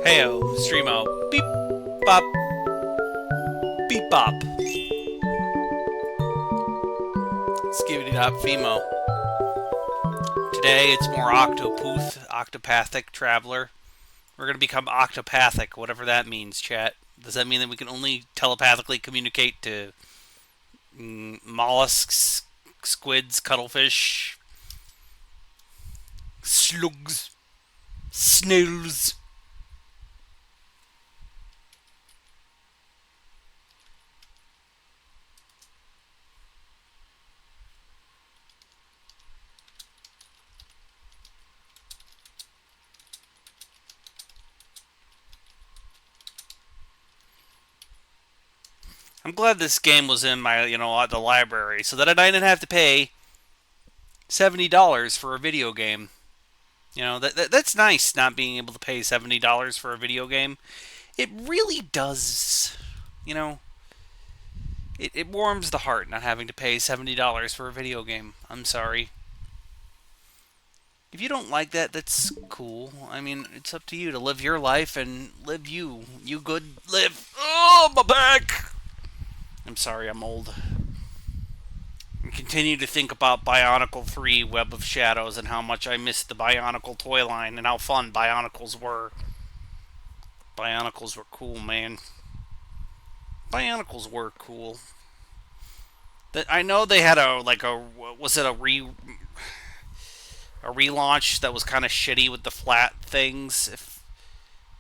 Heyo, streamo. Beep, bop, beep, bop. Skibbity dop, Fimo. Today it's more octopath, octopathic traveler. We're gonna become octopathic, whatever that means, chat. Does that mean that we can only telepathically communicate to mollusks, squids, cuttlefish, slugs, snails? I'm glad this game was in my, the library, so that I didn't have to pay $70 for a video game. That's nice, not being able to pay $70 for a video game. It really does, it warms the heart not having to pay $70 for a video game. I'm sorry. If you don't like that, that's cool. I mean, it's up to you to live your life and live you. You good live. Oh, my back! I'm sorry, I'm old. I continue to think about Bionicle 3 Web of Shadows and how much I missed the Bionicle toy line and how fun Bionicles were. Bionicles were cool, man. Bionicles were cool. I know they had a relaunch that was kind of shitty with the flat things.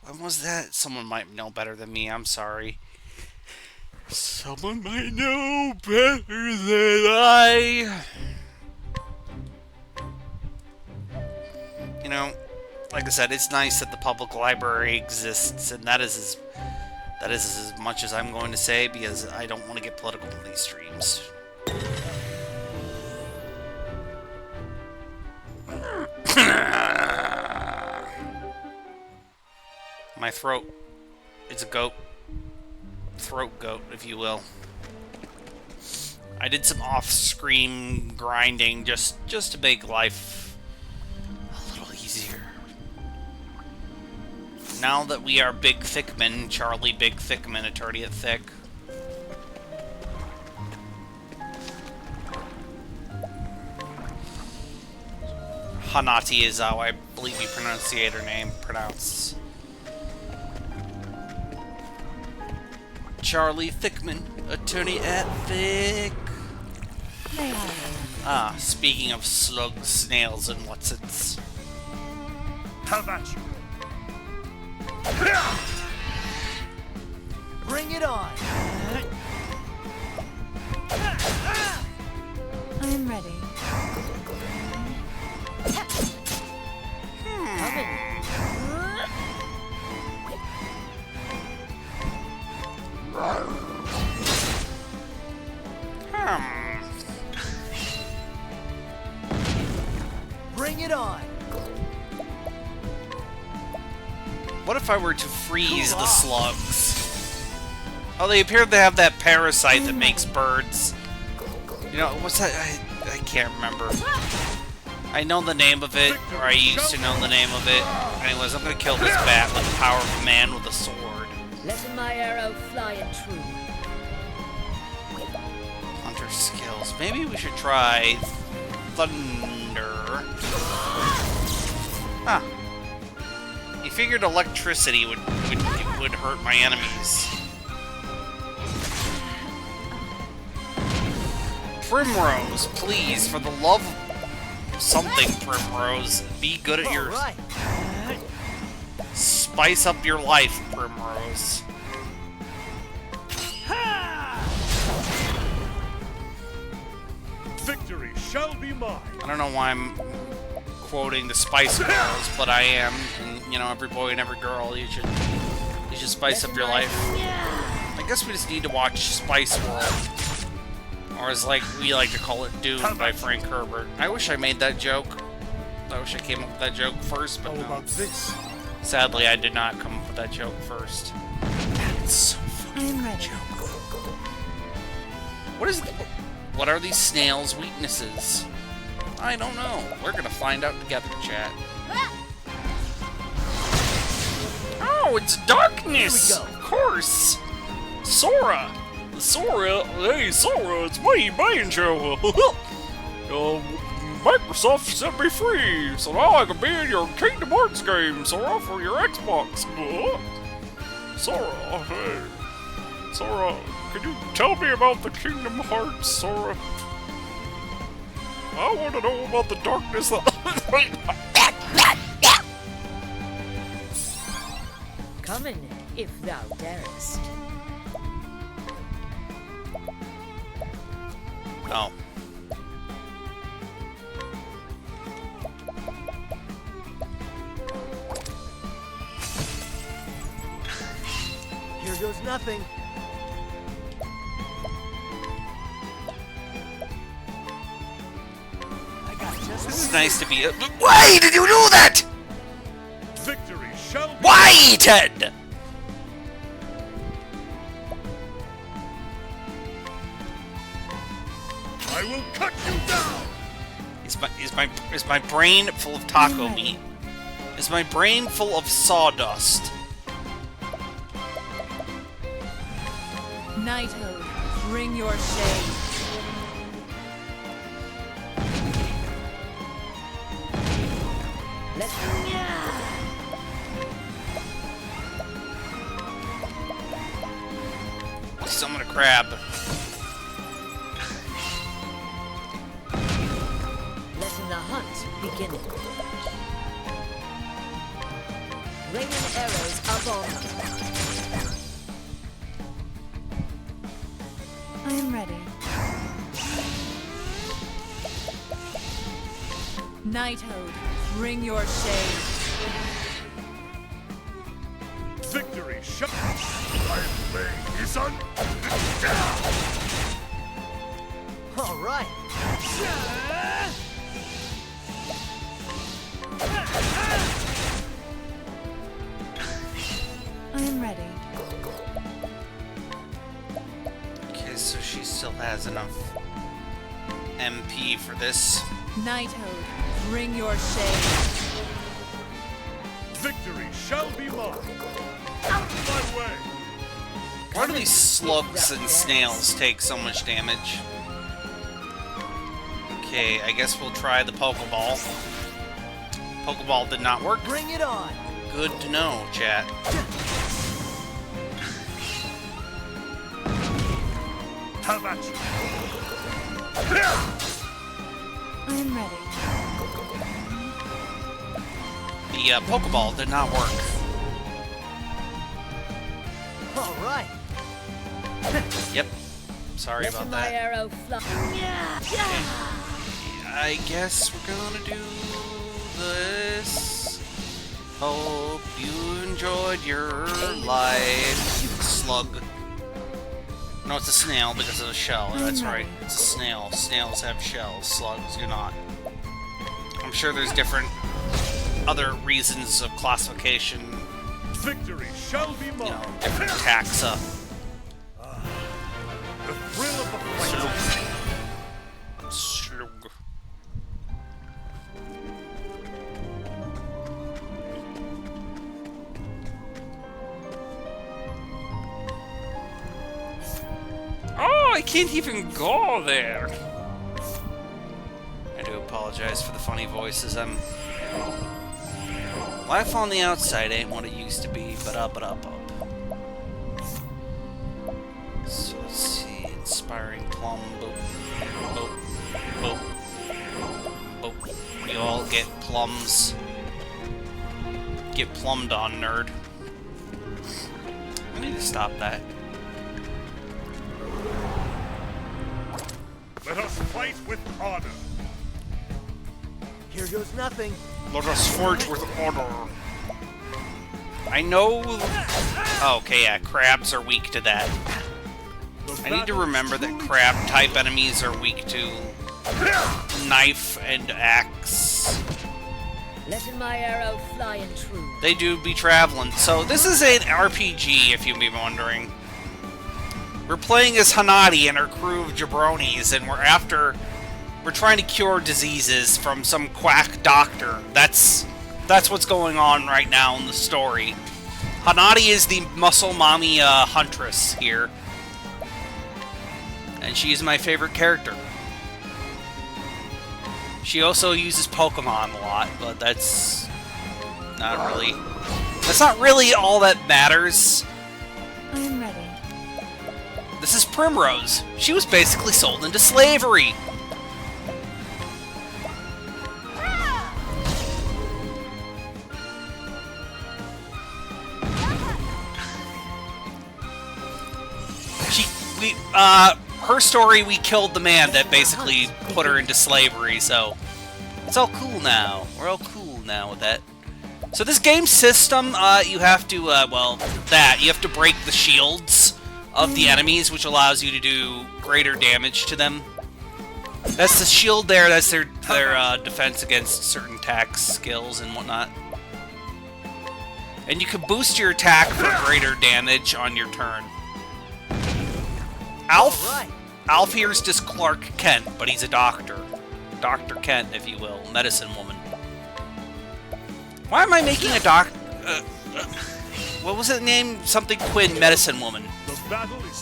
When was that? Someone might know better than me. I'm sorry. Someone might know better than I. Like I said, it's nice that the public library exists, and that is as much as I'm going to say, because I don't want to get political in these streams. My throat. It's a goat. Throat goat, if you will. I did some off-screen grinding just to make life a little easier. Now that we are Big Thickman, Charlie Big Thickman, attorney at Thick. Hanati is how I believe you pronounce her name. Charlie Thickman, attorney at Thick. Ah, speaking of slugs, snails, and what's-its. How about you? Bring it on! I'm ready. Bring it on! What if I were to freeze the slugs? Oh, they appear to have that parasite that makes birds. What's that? I can't remember. I know the name of it, or I used to know the name of it. Anyways, I'm gonna kill this bat with the power of a man with a sword. Let my arrow fly true. Hunter skills. Maybe we should try thunder. Huh. You figured electricity would hurt my enemies. Primrose, please, for the love of something, Primrose, be good at yours. Right. Spice up your life, Primrose. Victory shall be mine. I don't know why I'm quoting the Spice Girls, but I am. And, every boy and every girl, you should spice up your life. I guess we just need to watch Spice World. Or as we like to call it, Dune by Frank Herbert. I wish I made that joke. I wish I came up with that joke first, but How no. about this? Sadly, I did not come up with that joke first. It's so funny. I'm ready. What are these snails' weaknesses? I don't know. We're gonna find out together, chat. Oh! Oh, it's darkness! Here we go. Of course! Sora! Sora? Hey, Sora, it's me, Banjo! Microsoft set me free, so now I can be in your Kingdom Hearts game, Sora, for your Xbox. Sora, hey. Sora, can you tell me about the Kingdom Hearts, Sora? I want to know about the darkness that... Come in, if thou darest. Oh. Here goes nothing. I got just It's nice to be a... Why did you do that? victory shall be Why, Ted? I will cut you down. Is my brain full of taco meat? Is my brain full of sawdust? Knighthood, bring your shade. Let's Summon a crab. Letting the hunt begin. Raining arrows up on. I am ready. Knighthood, bring your shade. Victory shall. My blade is on. All right. I am ready. Okay, so she still has enough MP for this. Knighthood, bring your shade. Victory shall be mine. Out of my way. Why do these slugs and snails take so much damage? Okay, I guess we'll try the Pokeball. Pokeball did not work. Bring it on. Good to know, chat. How about you? I am ready. The Pokeball did not work. All right. Yep. Sorry about Letting my that. arrow fly. I guess we're gonna do this. Hope you enjoyed your life, slug. No, it's a snail because of the shell. That's right. It's a snail. Snails have shells. Slugs do not. I'm sure there's different other reasons of classification. Victory shall be You mine. know, different taxa. The thrill of the fight. Slug. Oh, I can't even go there. I do apologize for the funny voices. Life on the outside ain't what it used to be, but up. So let's see, inspiring plum, boop, boop, boop, boop. We all get plums. Get plummed on, nerd. I need to stop that. Let us fight with honor. Here goes nothing. Let us forge with honor. I know... Okay, yeah, crabs are weak to that. I need to remember that crab-type enemies are weak to knife and axe. Letting my arrow fly and true. They do be traveling. So this is an RPG, if you've been wondering. We're playing as Hanadi and her crew of jabronis, and we're trying to cure diseases from some quack doctor. That's what's going on right now in the story. Hanadi is the muscle mommy huntress here. And she's my favorite character. She also uses Pokemon a lot, but that's not really... That's not really all that matters. I am ready. This is Primrose. She was basically sold into slavery. Her story, we killed the man that basically put her into slavery, so it's all cool now. We're all cool now with that. So this game system, you have to, you have to break the shields of the enemies, which allows you to do greater damage to them. That's the shield there, that's their defense against certain attack skills and whatnot. And you can boost your attack for greater damage on your turn. Alf here is just Clark Kent, but he's a doctor. Dr. Kent, if you will. Medicine woman. Why am I making a what was it named? Something Quinn, Medicine Woman.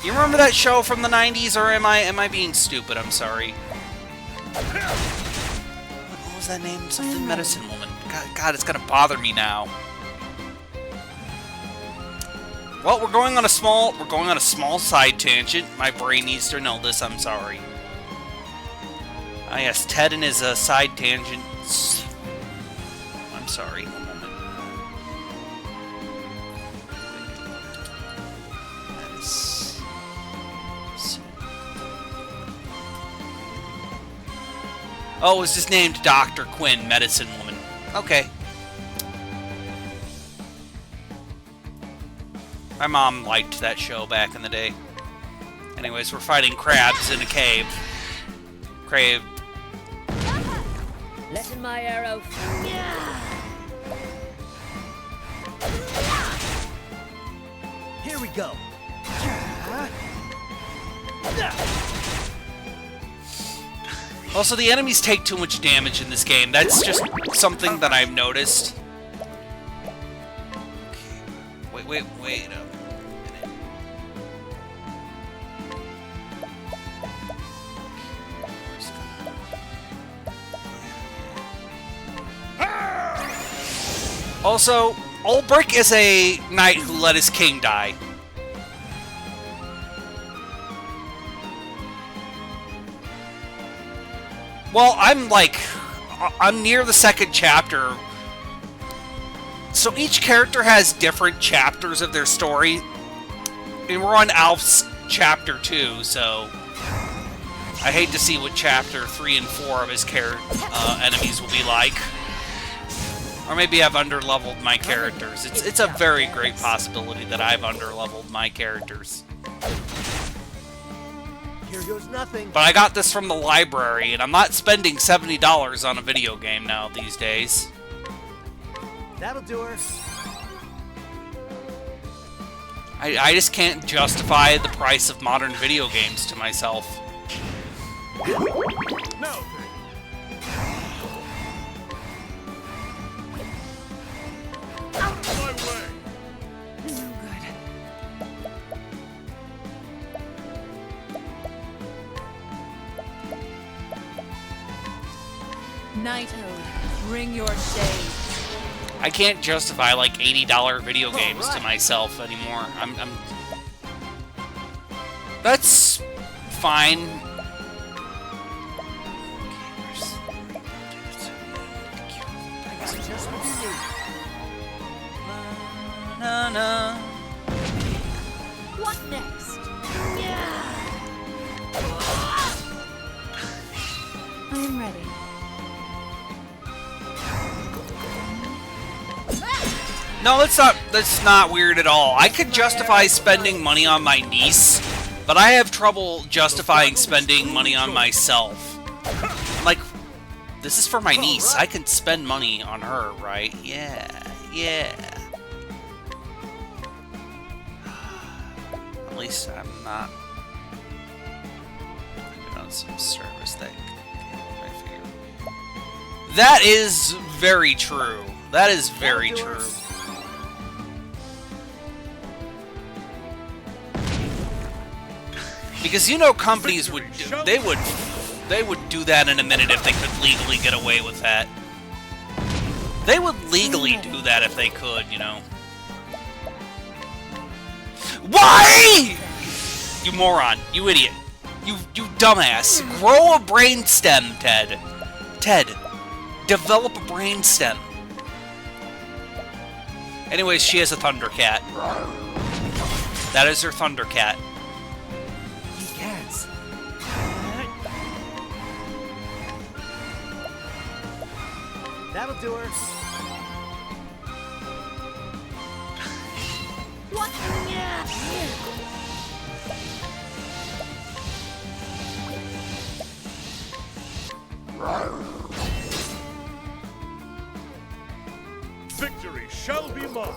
You remember that show from the 90s, or am I being stupid? I'm sorry. What was that name? Something Medicine Woman. God, it's gonna bother me now. Well, we're going on a small side tangent. My brain needs to know this. I'm sorry. Ah, yes, Ted and his side tangents. I'm sorry. One moment. That is. Oh, it was just named Dr. Quinn, Medicine Woman. Okay. My mom liked that show back in the day. Anyways, we're fighting crabs in a cave. Crave. Letting my arrow Here we go. Also, the enemies take too much damage in this game. That's just something that I've noticed. Wait a minute. Also, Ulbrich is a knight who let his king die. Well, I'm near the second chapter. So each character has different chapters of their story. And we're on Alf's chapter 2, so I hate to see what chapter 3 and 4 of his enemies will be like. Or maybe I've underleveled my characters. It's a very great possibility that I've underleveled my characters. Here goes nothing. But I got this from the library, and I'm not spending $70 on a video game now these days. That'll do her. I just can't justify the price of modern video games to myself. No. Out of my way. No good. Knighthood, bring your shade. I can't justify like $80 video games to myself anymore. That's fine. Just what you need. Na. What next? I am ready. No, that's not weird at all. I could justify spending money on my niece, but I have trouble justifying spending money on myself. Like, this is for my niece. I can spend money on her, right? Yeah. At least I'm not on some service thing. That is very true. That is very true. Because you know companies would they would do that in a minute if they could legally get away with that. They would legally do that if they could, you know. Why? You moron. You idiot. You dumbass. Grow a brainstem, Ted. Ted, develop a brainstem. Anyways, she has a Thundercat. That is her Thundercat. These cats. That'll do her. What? Victory shall be mine.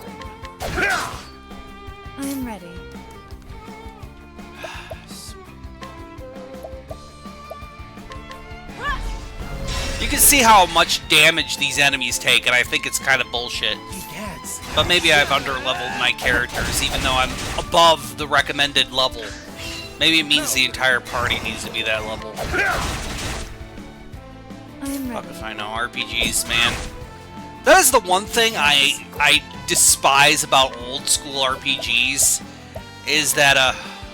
I'm ready. You can see how much damage these enemies take, and I think it's kind of bullshit. These cats. But maybe I've underleveled my characters, even though I'm above the recommended level. Maybe it means the entire party needs to be that level. I'm Fuck ready. if I know. RPGs, man. That is the one thing I despise about old school RPGs, is that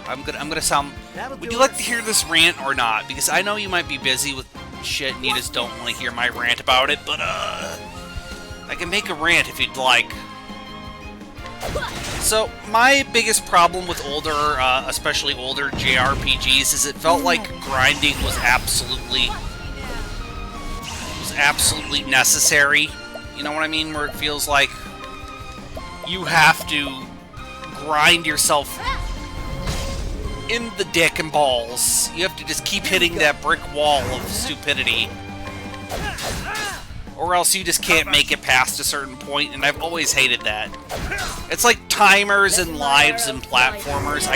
I'm gonna sound. Would you like to hear this rant or not? Because I know you might be busy with shit and you just don't want to hear my rant about it, but I can make a rant if you'd like. So my biggest problem with older, especially older JRPGs, is it felt like grinding was absolutely necessary. You know what I mean? Where it feels like you have to grind yourself in the dick and balls. You have to just keep hitting that brick wall of stupidity. Or else you just can't make it past a certain point, and I've always hated that. It's like timers and lives and platformers.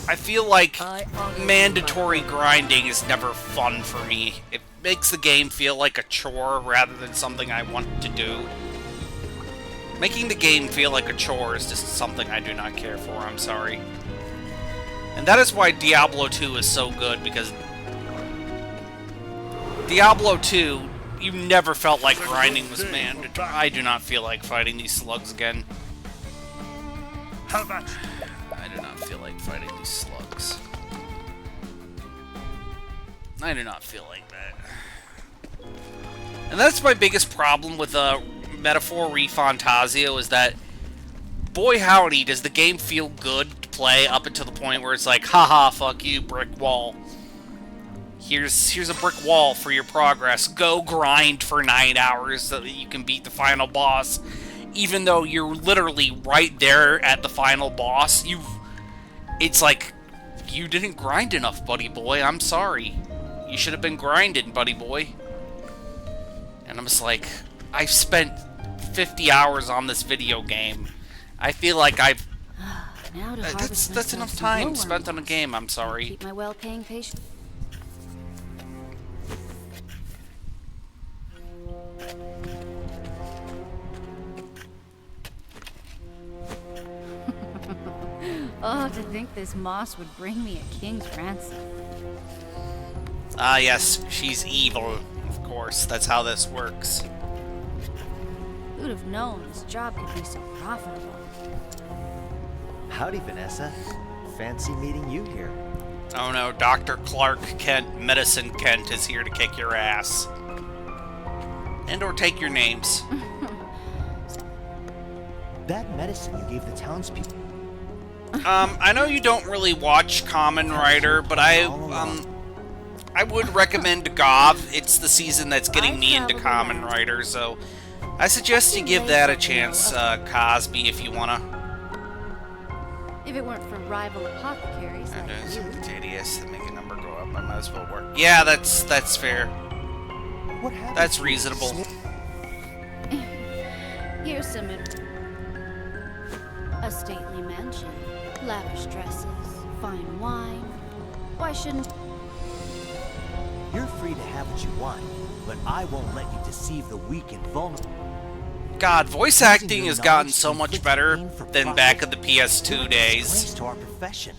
I feel like mandatory grinding is never fun for me. It makes the game feel like a chore rather than something I want to do. Making the game feel like a chore is just something I do not care for, I'm sorry. And that is why Diablo 2 is so good, because Diablo 2, you never felt like grinding was mandatory. I do not feel like fighting these slugs again. How about I do not feel like fighting these slugs. I do not feel like that. And that's my biggest problem with Metaphor ReFantazio, is that, boy howdy, does the game feel good to play up until the point where it's like, haha, fuck you, brick wall. Here's a brick wall for your progress. Go grind for 9 hours so that you can beat the final boss. Even though you're literally right there at the final boss, it's like, you didn't grind enough, buddy boy. I'm sorry. You should have been grinding, buddy boy. And I'm just like, I've spent 50 hours on this video game. I feel like I've... Now to that's enough time spent on a game, I'm sorry. Keep my well-paying patient. Oh, to think this moss would bring me a king's ransom. Ah, yes, she's evil. Of course, that's how this works. Who'd have known this job could be so profitable? Howdy, Vanessa. Fancy meeting you here. Oh no, Dr. Clark Kent, Medicine Kent, is here to kick your ass. And or take your names. That medicine you gave the townspeople. I know you don't really watch Kamen Rider, but I would recommend GOV. It's the season that's getting me into Kamen Rider, so I suggest you give that a chance, Cosby, if you wanna. If it weren't for rival apothecaries And like you. it's tedious to make a number go up. I might as well work. Yeah, that's fair. What happened? That's reasonable. Here's some a stately mansion, lavish dresses, fine wine. Why shouldn't... You're free to have what you want, but I won't let you deceive the weak and vulnerable. God, voice acting has gotten so much better than back in the PS2 days. To our profession.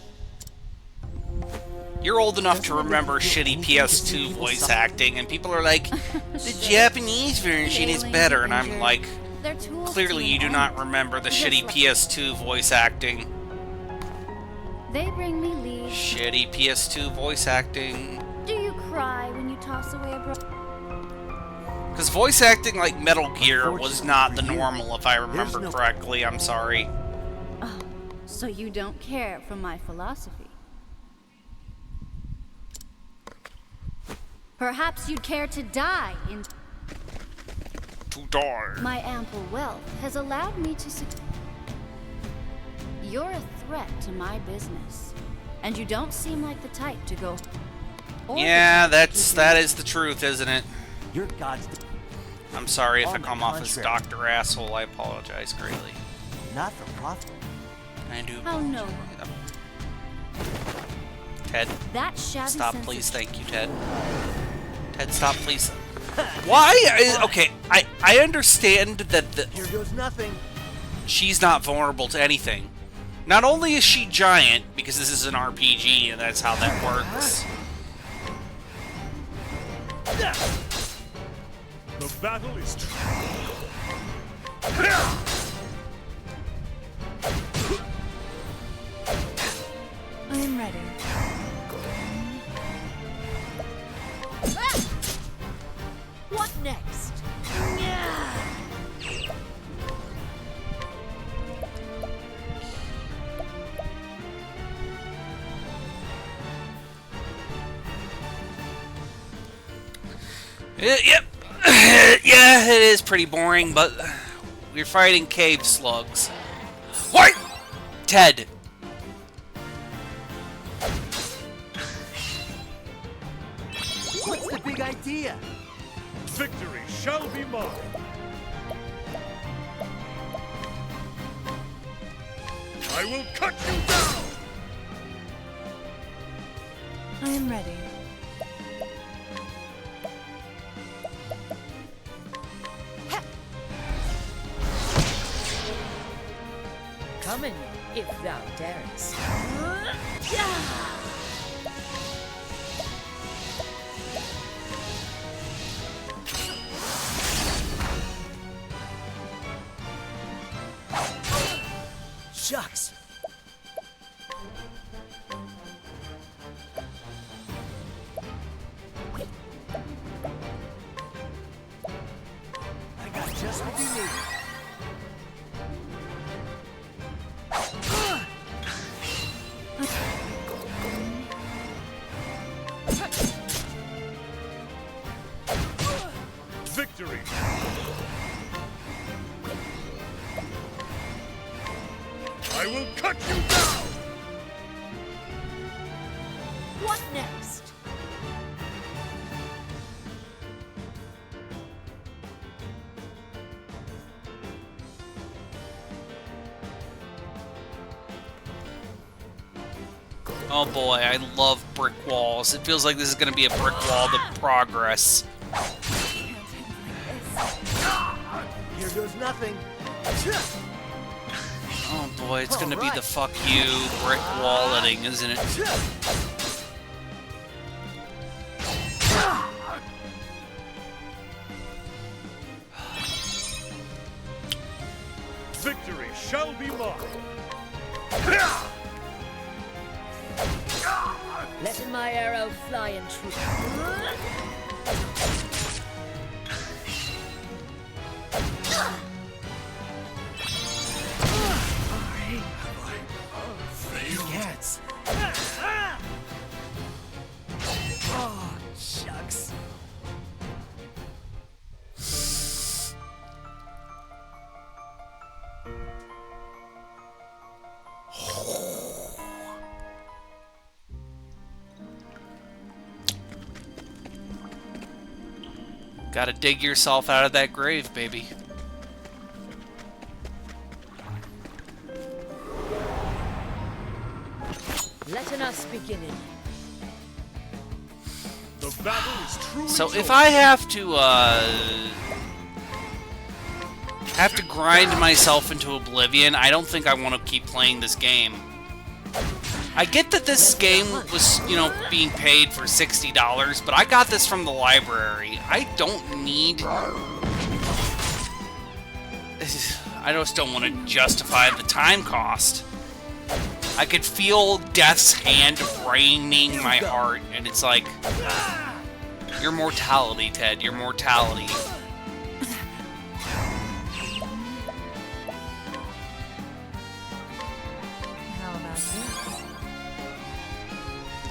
You're old enough to remember shitty PS2 voice acting, and people are like, the Japanese version is better, and I'm like, They're tools clearly to you an do end. not remember the shitty PS2 voice acting. They bring me leaves. Shitty PS2 voice acting. Do you cry when you toss away a Because voice acting like Metal Gear was not the normal, if I remember no- correctly. I'm sorry. Oh, so you don't care for my philosophy? Perhaps you'd care to die in... To die. My ample wealth has allowed me to You're a threat to my business, and you don't seem like the type to go... or the Yeah, type to that is the truth, isn't it? You're God's... I'm sorry if I On the come off as contrary. Dr. Asshole. I apologize greatly. Not for profit. I do. How no. Ted, That shabby stop, sense please. of- Thank you, Ted. Ted, stop, please. Why? Okay, I understand that Here goes nothing. she's not vulnerable to anything. Not only is she giant, because this is an RPG and that's how that works. The battle is I'm ready. What next? Yep. Yeah, it is pretty boring, but we're fighting cave slugs. What? Ted. What's the big idea? victory shall be mine. I will cut you down. I am ready. Come in, if thou darest. Shucks. I got just what you need. Victory. I will cut you down. What next? Oh boy, I love brick walls. It feels like this is gonna be a brick wall to progress. Here goes nothing. Oh boy, it's gonna be the fuck you brick walleting, isn't it? Victory shall be mine. Letting my arrow fly in truth. Yes. Oh, shucks. Gotta dig yourself out of that grave, baby. Letting us begin it. The battle is truly So if yours. I have to grind myself into oblivion, I don't think I want to keep playing this game. I get that this game was, you know, being paid for $60, but I got this from the library. I don't need... I just don't want to justify the time cost. I could feel death's hand raining my heart, and it's like... Your mortality, Ted, your mortality.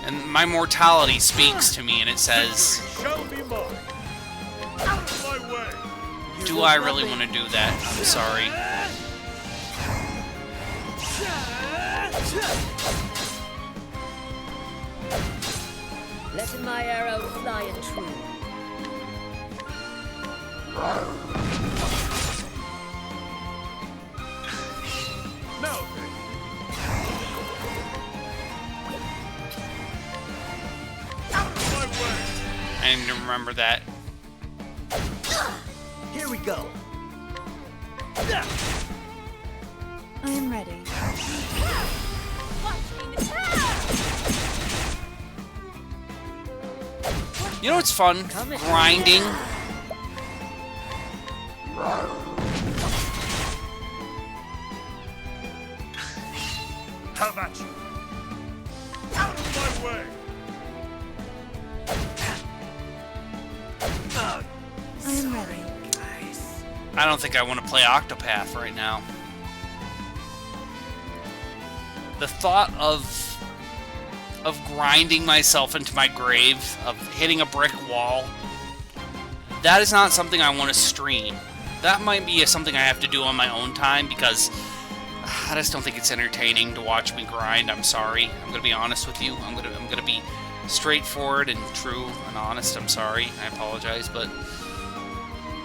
And my mortality speaks to me, and it says... Shall be mine. Out of my way. Do I really want to do that? I'm sorry. Letting my arrow fly and true. Now, out of my way. I need to remember that. Here we go. I am ready. You know what's fun? Grinding. How about you? Out of my way. I am ready. I don't think I want to play Octopath right now. The thought of grinding myself into my grave, of hitting a brick wall, that is not something I want to stream. That might be something I have to do on my own time, because I just don't think it's entertaining to watch me grind. I'm sorry. I'm gonna be honest with you. I'm gonna be straightforward and true and honest. I'm sorry. I apologize, but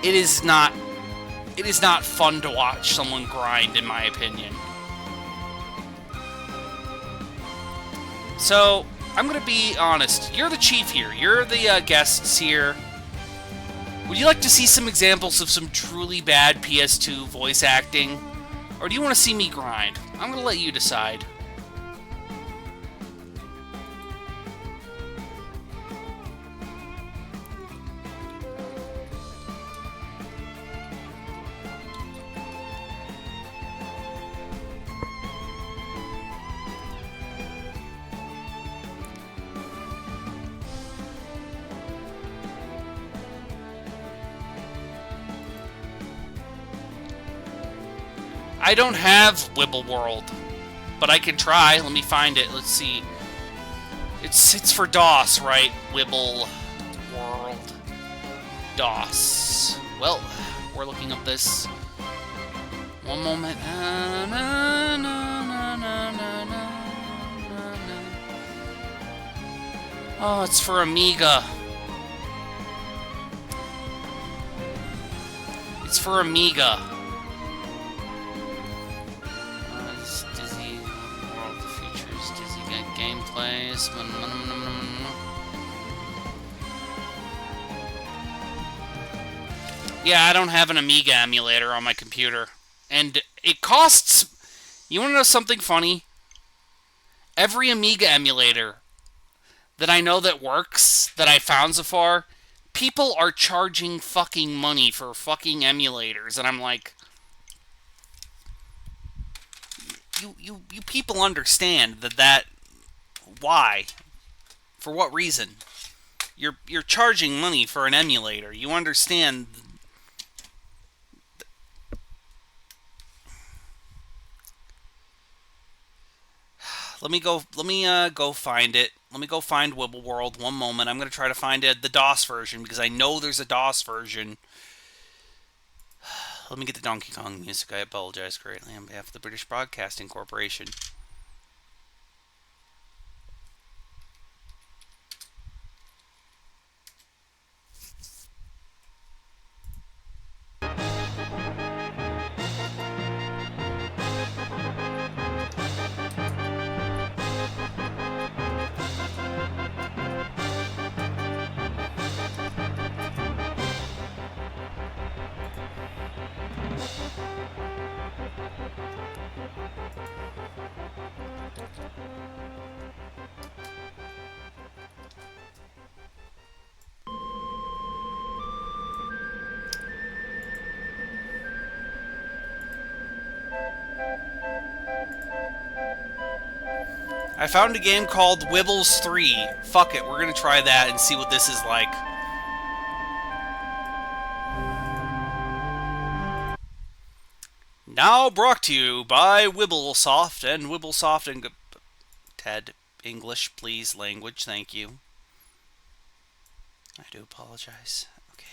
it is not fun to watch someone grind, in my opinion. So, I'm gonna be honest. You're the chief here. You're the guests here. Would you like to see some examples of some truly bad PS2 voice acting? Or do you want to see me grind? I'm gonna let you decide. I don't have Wibble World, but I can try. Let me find it. Let's see. It's for DOS, right? Wibble World. DOS. Well, we're looking up this. One moment. Oh, it's for Amiga. It's for Amiga. Dizzy World features Dizzy gameplays. Yeah, I don't have an Amiga emulator on my computer. And it costs... You want to know something funny? Every Amiga emulator that I know that works, that I found so far, people are charging fucking money for fucking emulators. And I'm like... You people understand that why? For what reason? You're charging money for an emulator. You understand... Let me go find it. Let me go find Wibble World. One moment. I'm going to try to find the DOS version, because I know there's a DOS version. Let me get the Donkey Kong music. I apologize greatly on behalf of the British Broadcasting Corporation. I found a game called Wibbles 3. Fuck it, we're gonna try that and see what this is like. Now brought to you by Wibblesoft and Wibblesoft and... Ted, English, please, language, thank you. I do apologize. Okay.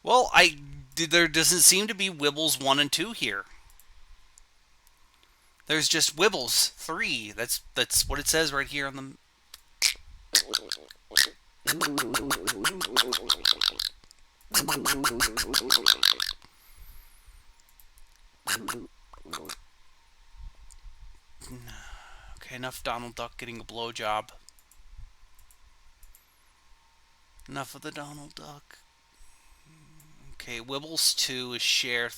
Well, there doesn't seem to be Wibbles 1 and 2 here. There's just Wibbles 3. That's what it says right here on the... Okay, enough Donald Duck getting a blowjob. Enough of the Donald Duck. Okay, Wibbles 2 is share.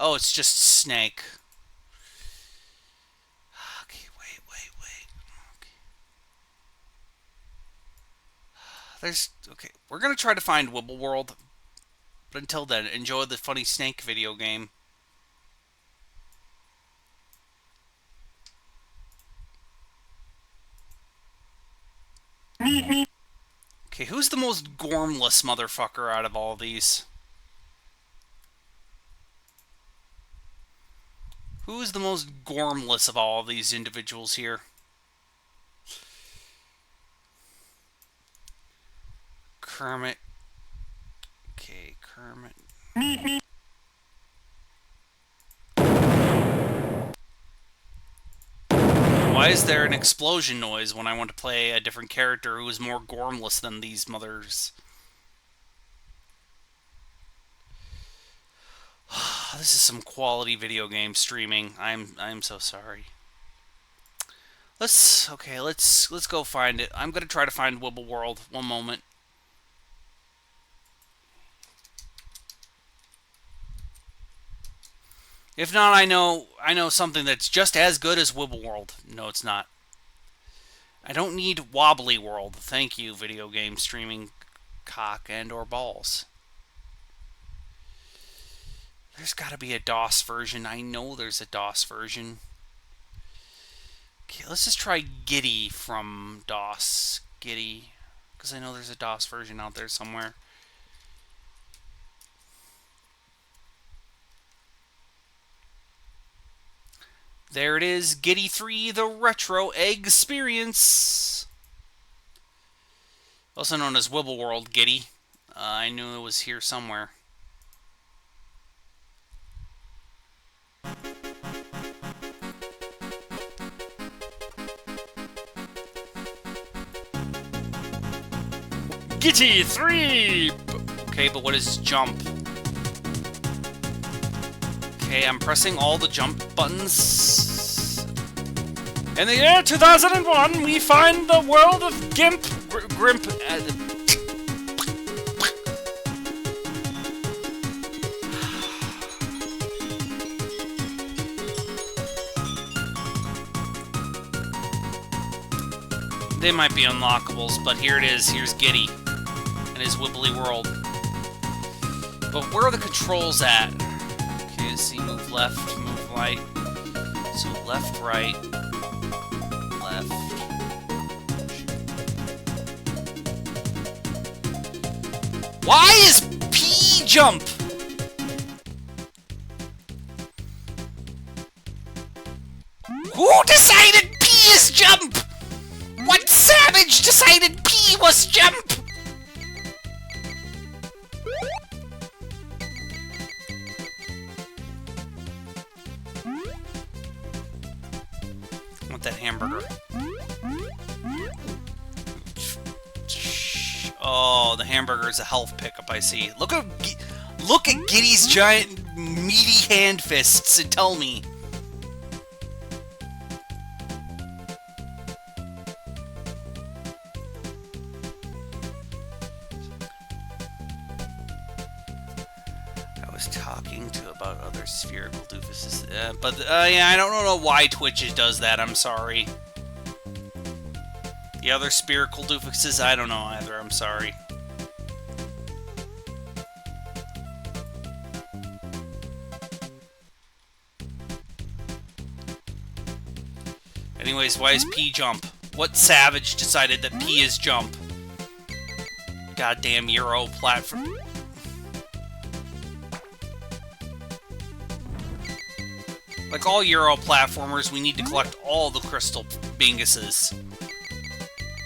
Oh, it's just Snake. Okay, wait. Okay. Okay, we're gonna try to find Wibble World. But until then, enjoy the funny Snake video game. Okay, who's the most gormless motherfucker out of all these? Who is the most gormless of all of these individuals here? Kermit. Okay, Kermit. Why is there an explosion noise when I want to play a different character who is more gormless than these mothers? This is some quality video game streaming. I'm so sorry. Let's go find it. I'm gonna try to find Wibble World. One moment. If not, I know something that's just as good as Wibble World. No, it's not. I don't need Wobbly World. Thank you, video game streaming cock and or balls. There's got to be a DOS version. I know there's a DOS version. Okay, let's just try Giddy from DOS. Giddy. Because I know there's a DOS version out there somewhere. There it is, Giddy 3, the Retro Experience. Also known as Wibble World Giddy. I knew it was here somewhere. Giddy 3! Okay, but what is jump? Okay, I'm pressing all the jump buttons. In the year 2001, we find the world of Grimp. They might be unlockables, but here it is. Here's Giddy and his Wibbly World. But where are the controls at? Okay, see, move left, move right. So left, right, left. Why is P jump? Who decided P is jump? What savage decided P was jump? I want that hamburger. Oh, the hamburger is a health pickup, I see. Look at Giddy's giant meaty hand fists and tell me. Talking to about other spherical doofuses, yeah, I don't know why Twitch does that. I'm sorry. The other spherical doofuses, I don't know either. I'm sorry. Anyways, why is P jump? What savage decided that P is jump? Goddamn Euro platform. Like all Euro platformers, we need to collect all the crystal binguses.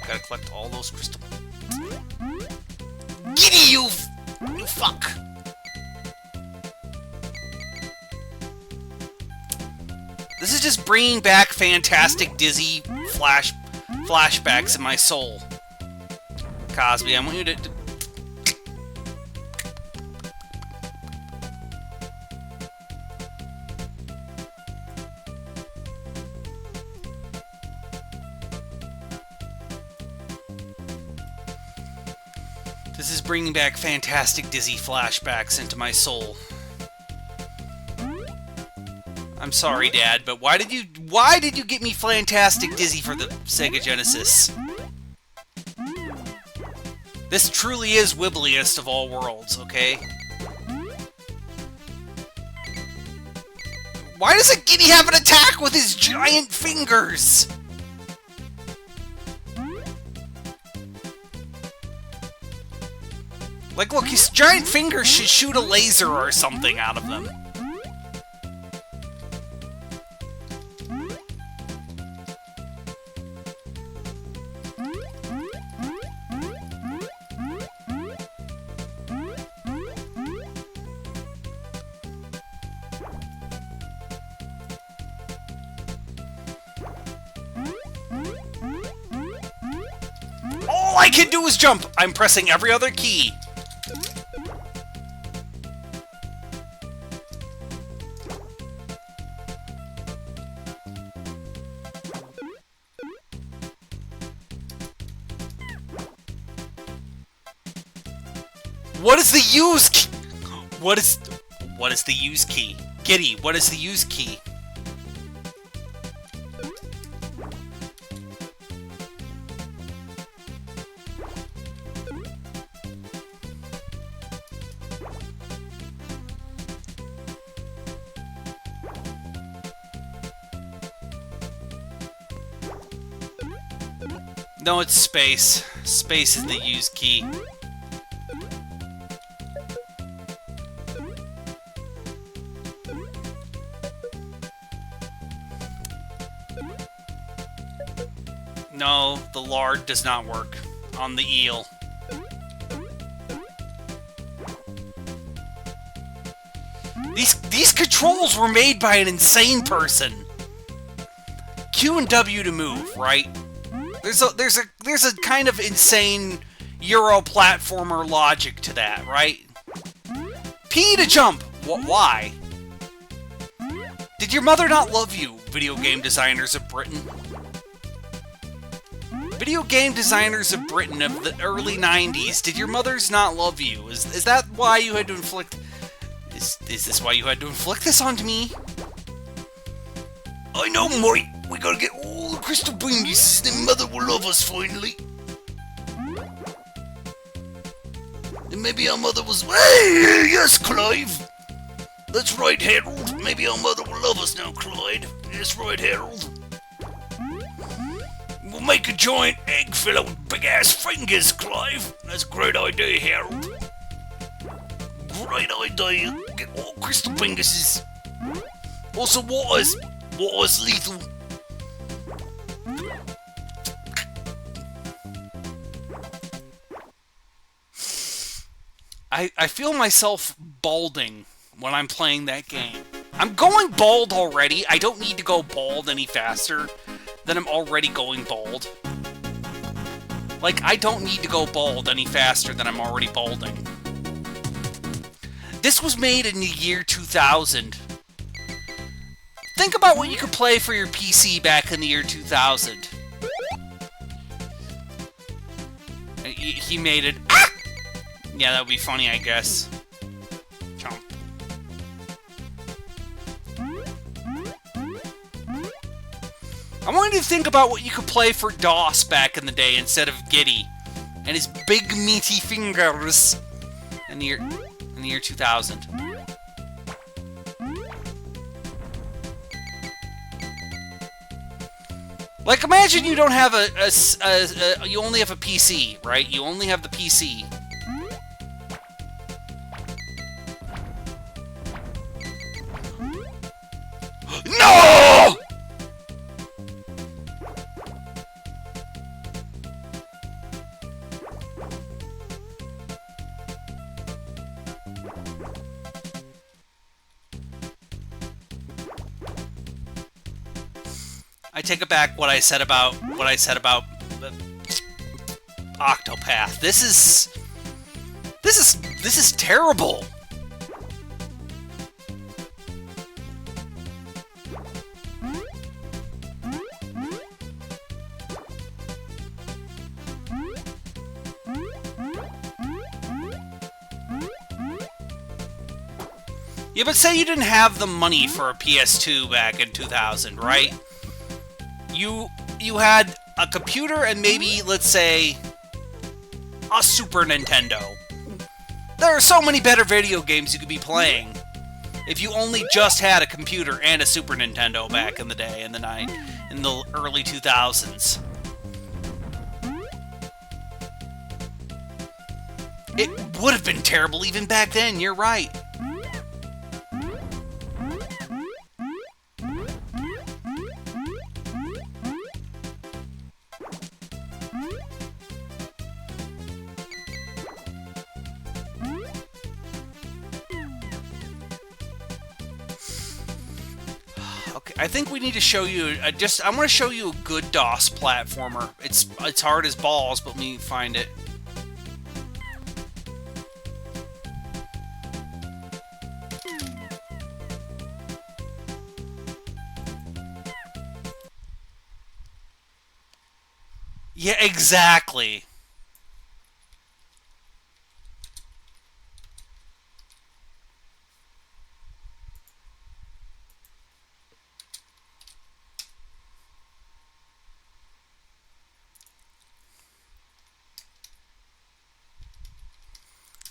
Gotta collect all those crystal... Giddy, you fuck! This is just bringing back fantastic dizzy flashbacks in my soul. Cosby, I want you to... This is bringing back fantastic dizzy flashbacks into my soul. I'm sorry, Dad, but why did you get me fantastic dizzy for the Sega Genesis? This truly is wibbliest of all worlds, okay? Why doesn't Giddy have an attack with his giant fingers? Like, look, his giant fingers should shoot a laser or something out of them. All I can do is jump! I'm pressing every other key. What is the use key? What is the use key? Giddy, what is the use key? No, it's space. Space is the use key. No, the lard does not work on the eel. These controls were made by an insane person. Q and W to move, right? There's a kind of insane Euro platformer logic to that, right? P to jump. Why? Did your mother not love you, video game designers of Britain? Video game designers of Britain of the early 90s, did your mothers not love you? Is that why you had to inflict... Is this why you had to inflict this onto me? I know, mate. We gotta get all the crystal bingies, then Mother will love us finally. And maybe our mother was... Hey, yes, Clive! That's right, Harold. Maybe our mother will love us now, Clyde. That's right, Harold. We'll make a giant egg filler with big-ass fingers, Clive. That's a great idea, Harold. Great idea. Get all crystal fingerses. Also, water's lethal. I feel myself balding when I'm playing that game. I'm going bald already. I don't need to go bald any faster than I'm already going bald. Like, I don't need to go bald any faster than I'm already balding. This was made in the year 2000. Think about what you could play for your PC back in the year 2000. He made it... Ah! Yeah, that would be funny, I guess. Chomp. I wanted to think about what you could play for DOS back in the day instead of Giddy and his big meaty fingers in the year 2000. Like, imagine you don't have you only have a PC, right? You only have the PC. No! I take it back what I said about the Octopath. This is terrible. Yeah, but say you didn't have the money for a PS2 back in 2000, right? You had a computer and maybe, let's say, a Super Nintendo. There are so many better video games you could be playing if you only just had a computer and a Super Nintendo back in the day, in the early 2000s. It would have been terrible even back then, you're right. I think we need to show you. I want to show you a good DOS platformer. It's hard as balls, but we find it. Yeah, exactly.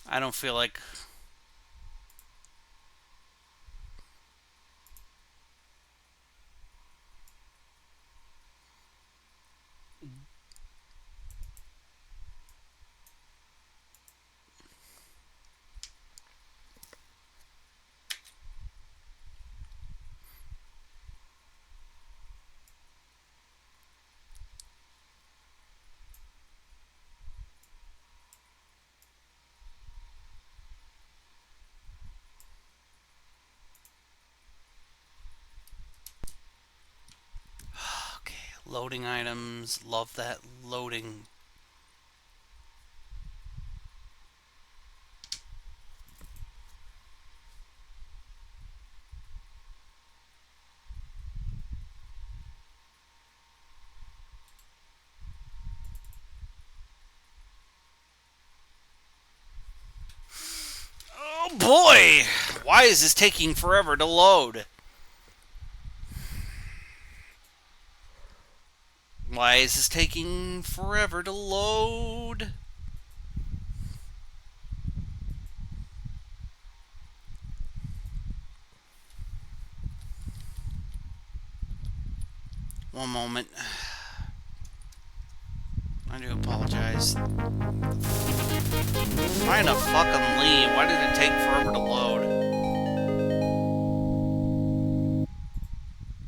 I don't feel like... Loading items, love that loading. Oh boy! Why is this taking forever to load? Why is this taking forever to load? One moment. I do apologize. Trying to fucking leave. Why did it take forever to load?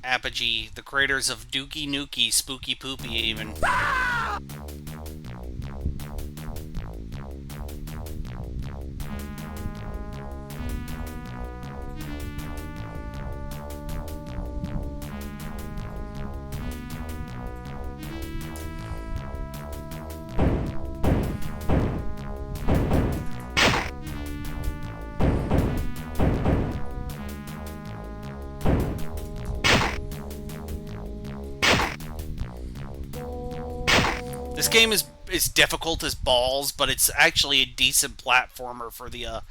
Apogee, the creators of Dookie Nukie, Spooky Poopy even. This game is difficult as balls, but it's actually a decent platformer for the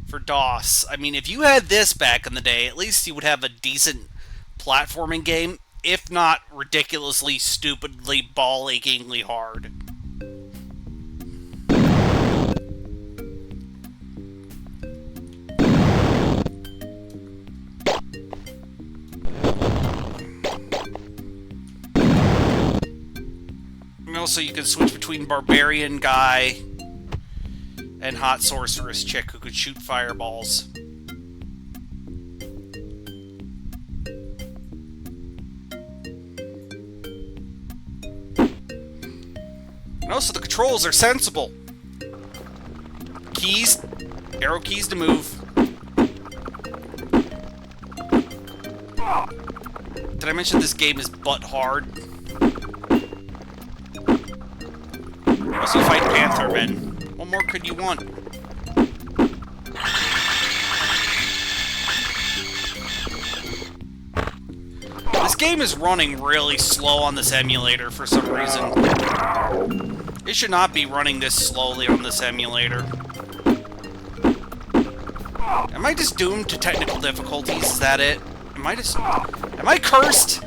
for DOS. I mean, if you had this back in the day, at least you would have a decent platforming game, if not ridiculously, stupidly, ball-achingly hard. And also, you can switch between barbarian guy and hot sorceress chick who could shoot fireballs. And also, the controls are sensible. Keys, arrow keys to move. Did I mention this game is butt hard? Also, fight Panthermen. What more could you want? This game is running really slow on this emulator for some reason. It should not be running this slowly on this emulator. Am I just doomed to technical difficulties? Is that it? Am I cursed?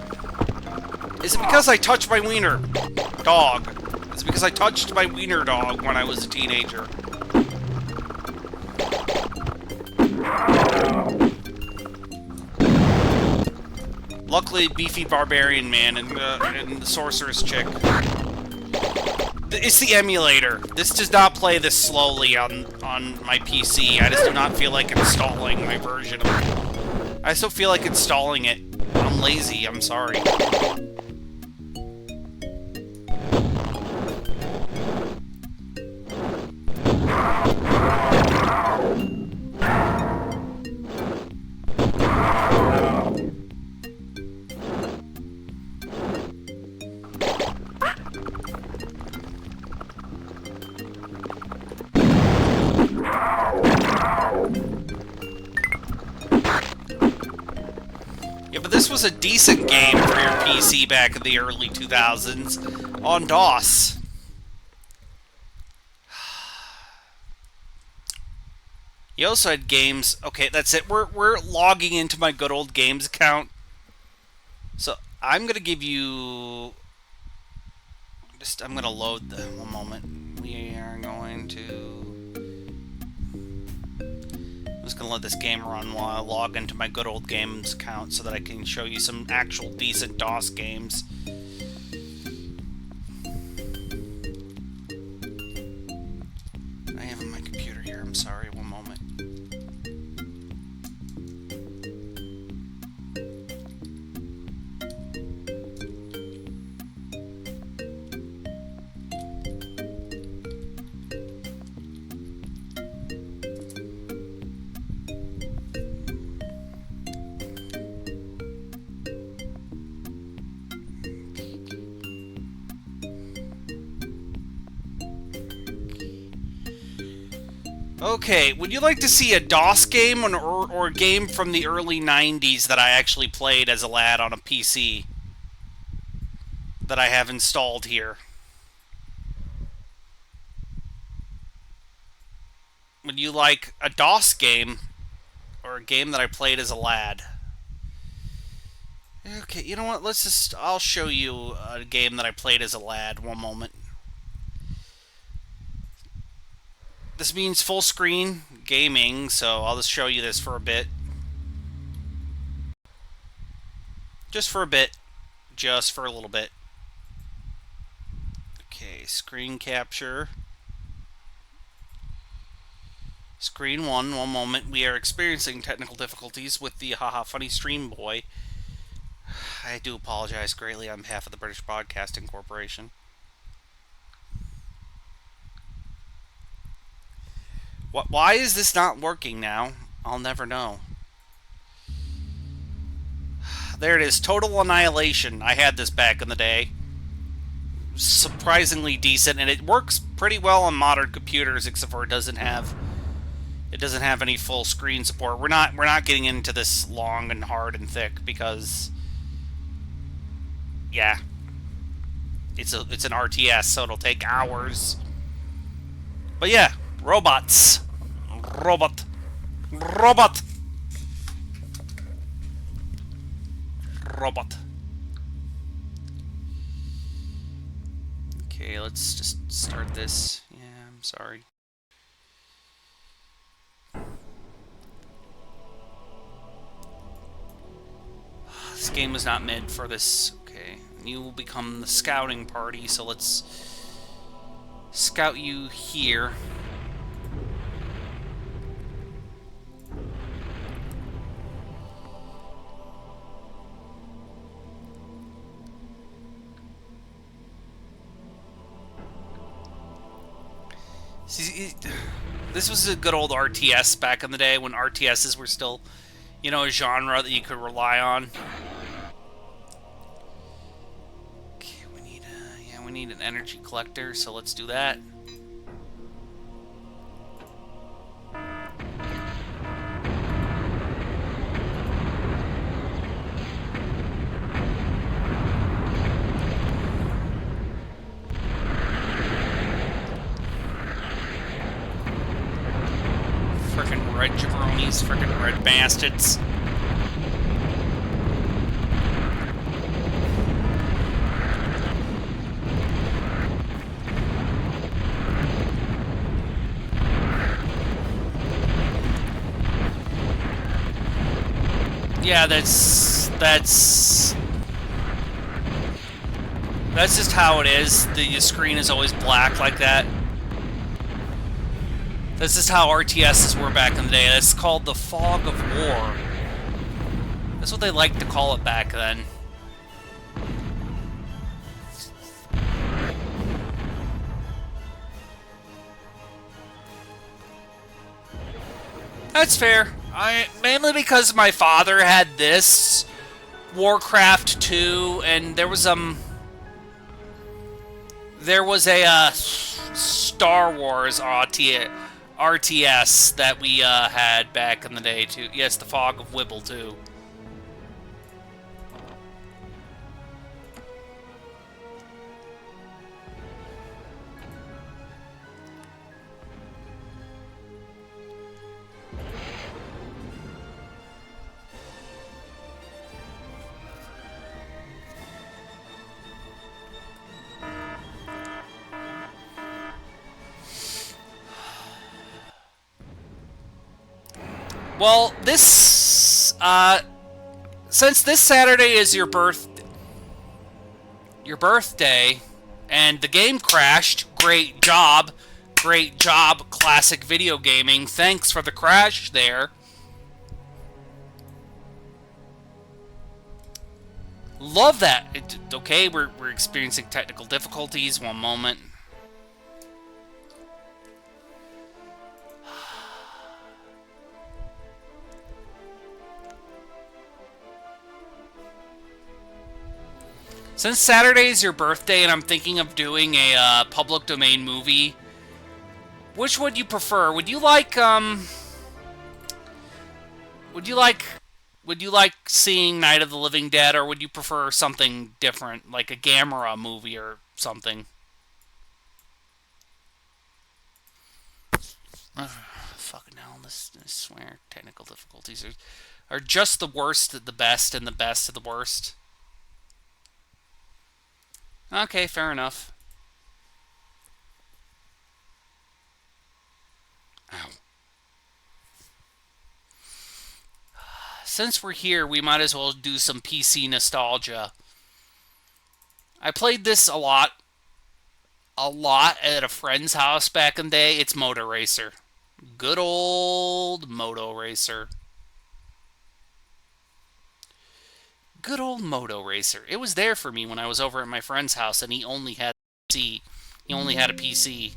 Is it because I touched my wiener dog? Is it because I touched my wiener dog when I was a teenager? Luckily, beefy barbarian man and the sorceress chick. It's the emulator. This does not play this slowly on my PC. I just do not feel like installing my version of it. I still feel like installing it. I'm lazy. I'm sorry. Yeah, but this was a decent game for your PC back in the early 2000s on DOS. You also had games. Okay, that's it. We're logging into my good old games account. So I'm gonna give you. I'm gonna load the one moment. We are going to. I'm just gonna let this game run while I log into my good old games account so that I can show you some actual decent DOS games. I have on my computer here. I'm sorry. One moment. Okay, would you like to see a DOS game or a game from the early 90s that I actually played as a lad on a PC that I have installed here? Would you like a DOS game or a game that I played as a lad? Okay, you know what? I'll show you a game that I played as a lad. One moment. This means full screen gaming, so I'll just show you this for a bit. Just for a bit. Just for a little bit. Okay, screen capture. Screen 1, one moment. We are experiencing technical difficulties with the Haha Funny Stream Boy. I do apologize greatly on behalf of the British Broadcasting Corporation. Why is this not working now? I'll never know. There it is. Total Annihilation. I had this back in the day. Surprisingly decent, and it works pretty well on modern computers, except for it doesn't have any full screen support. We're not getting into this long and hard and thick because, yeah, it's an RTS, so it'll take hours. But yeah. Robots. Robot. Robot. Robot. Okay, let's just start this. Yeah, I'm sorry. This game was not meant for this. Okay. You will become the scouting party, so let's scout you here. See, this was a good old RTS back in the day when RTSs were still, you know, a genre that you could rely on. Okay, we need an energy collector, so let's do that. Frickin' red jabronis, frickin' red bastards. Yeah, that's just how it is. The screen is always black like that. This is how RTSs were back in the day. That's called the fog of war. That's what they liked to call it back then. That's fair. Mainly because my father had this Warcraft 2, and there was a Star Wars RTS that we had back in the day too. Yes, the Fog of Wibble too. Well, this, since this Saturday is your birthday, and the game crashed, great job, classic video gaming, thanks for the crash there. Love that. Okay, we're experiencing technical difficulties, one moment. Since Saturday is your birthday and I'm thinking of doing a public domain movie, which would you prefer? Would you like seeing Night of the Living Dead, or would you prefer something different, like a Gamera movie or something? Fucking hell, I swear, technical difficulties are just the worst at the best and the best of the worst. Okay, fair enough. Ow. Since we're here, we might as well do some PC nostalgia. I played this a lot at a friend's house back in the day. It's Moto Racer. Good old Moto Racer. Good old Moto Racer. It was there for me when I was over at my friend's house, and he only had a PC. He only had a PC.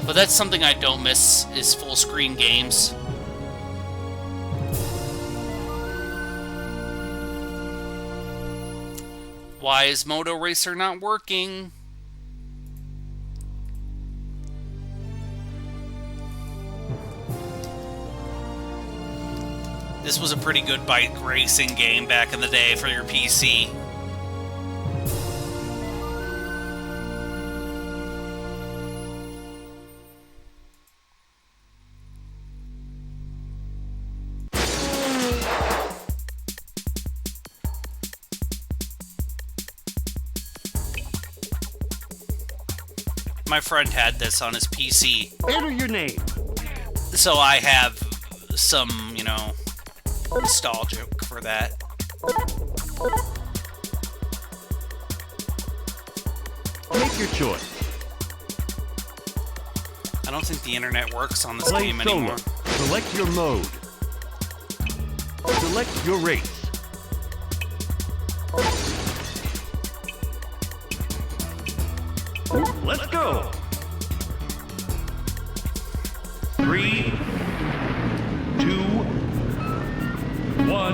But that's something I don't miss, is full screen games. Why is Moto Racer not working? This was a pretty good bike racing game back in the day for your PC. My friend had this on his PC. Enter your name. So I have some, you know, nostalgia for that. Make your choice. I don't think the internet works on this Play game solo. anymore. Select your mode. Select your race. Let's go. 3, 2, 1,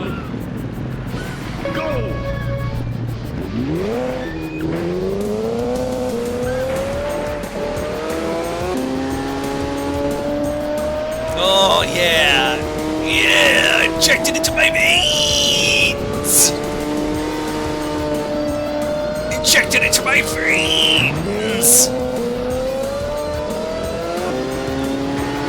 go! Oh, yeah. Yeah, I injected it into my veins. Injected it into my veins.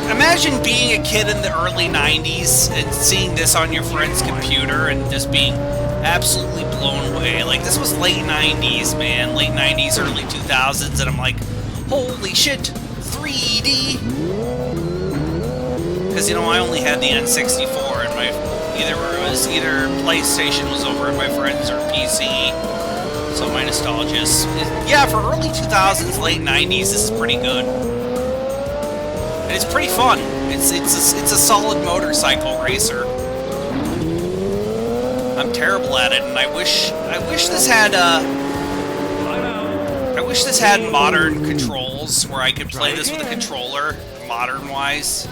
Imagine being a kid in the early 90s and seeing this on your friend's computer and just being absolutely blown away. Like, this was late 90s, man. Late 90s, early 2000s, and I'm like, holy shit, 3D. Because, you know, I only had the N64, and either PlayStation was over at my friend's or PC. So my nostalgia is, yeah, for early 2000s, late 90s, this is pretty good. And it's pretty fun. It's a solid motorcycle racer. I'm terrible at it, and I wish this had modern controls where I could play this with a controller, modern wise.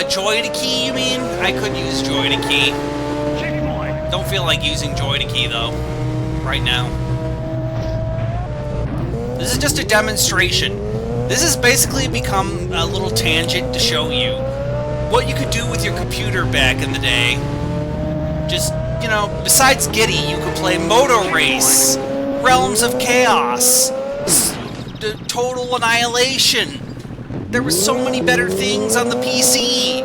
Joy to key, you mean? I could use joy to key. Don't feel like using joy to key, though, right now. This is just a demonstration. This has basically become a little tangent to show you what you could do with your computer back in the day. Just, you know, besides Giddy, you could play Moto Race, Realms of Chaos, Total Annihilation. There were so many better things on the PC.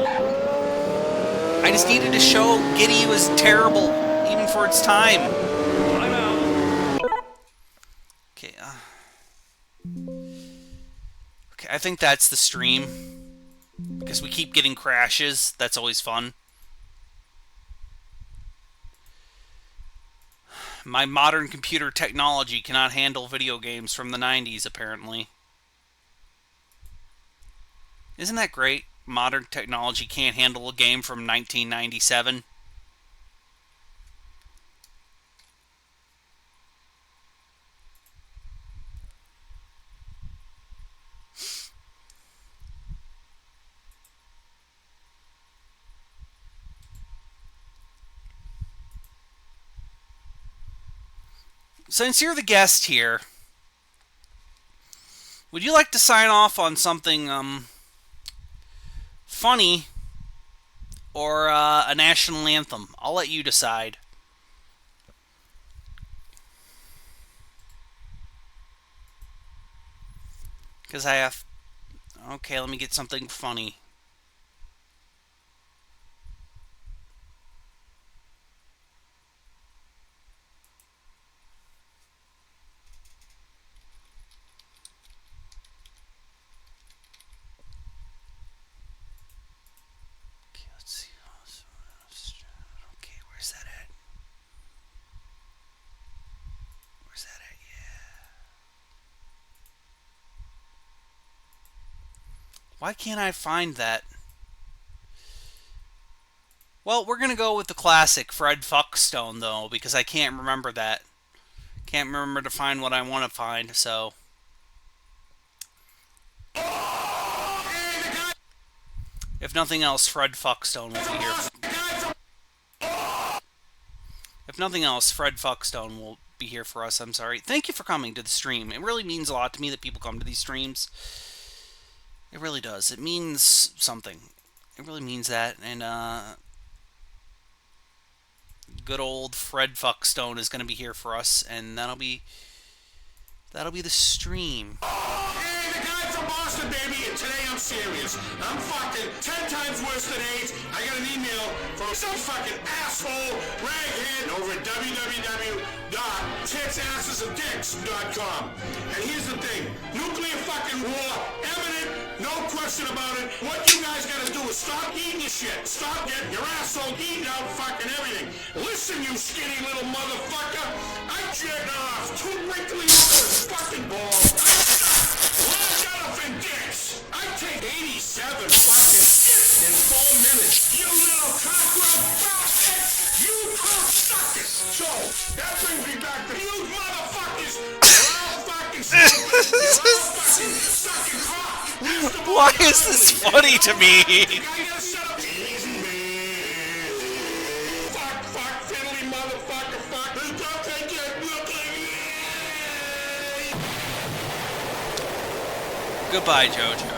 I just needed to show Giddy was terrible, even for its time. Okay, okay, I think that's the stream. Because we keep getting crashes. That's always fun. My modern computer technology cannot handle video games from the 90s, apparently. Isn't that great? Modern technology can't handle a game from 1997. Since you're the guest here, would you like to sign off on something, funny, or a national anthem? I'll let you decide. Because I have... Okay, let me get something funny. Why can't I find that? Well, we're going to go with the classic Fred Fuckstone, though, because I can't remember that. Can't remember to find what I want to find, so... If nothing else, Fred Fuckstone will be here. If nothing else, Fred Fuckstone will be here for us. I'm sorry. Thank you for coming to the stream. It really means a lot to me that people come to these streams. It really does. It means something. It really means that. And good old Fred Fuckstone is going to be here for us, and that'll be the stream. Hey, the guy from Boston, baby, and today I'm serious. I'm fucking 10 times worse than AIDS. I got an email from some fucking asshole raghead over at www.titsassesanddicks.com. And here's the thing, nuclear fucking war, imminent, no question about it. What you guys gotta do is stop eating your shit. Stop getting your asshole eating out fucking everything. Listen, you skinny little motherfucker. I jerk off 2 wrinkly little fucking balls. Large elephant dicks. I take 87 fucking shits in 4 minutes. You little cockroach bastard. You cocksuckers. So, that brings me back to you motherfuckers. You're all fucking stupid. You're all fucking sucking cock. Why is this funny to me? I gotta shut up. Fuck, fiddly motherfucker, fuck. Don't take your Goodbye, JoJo.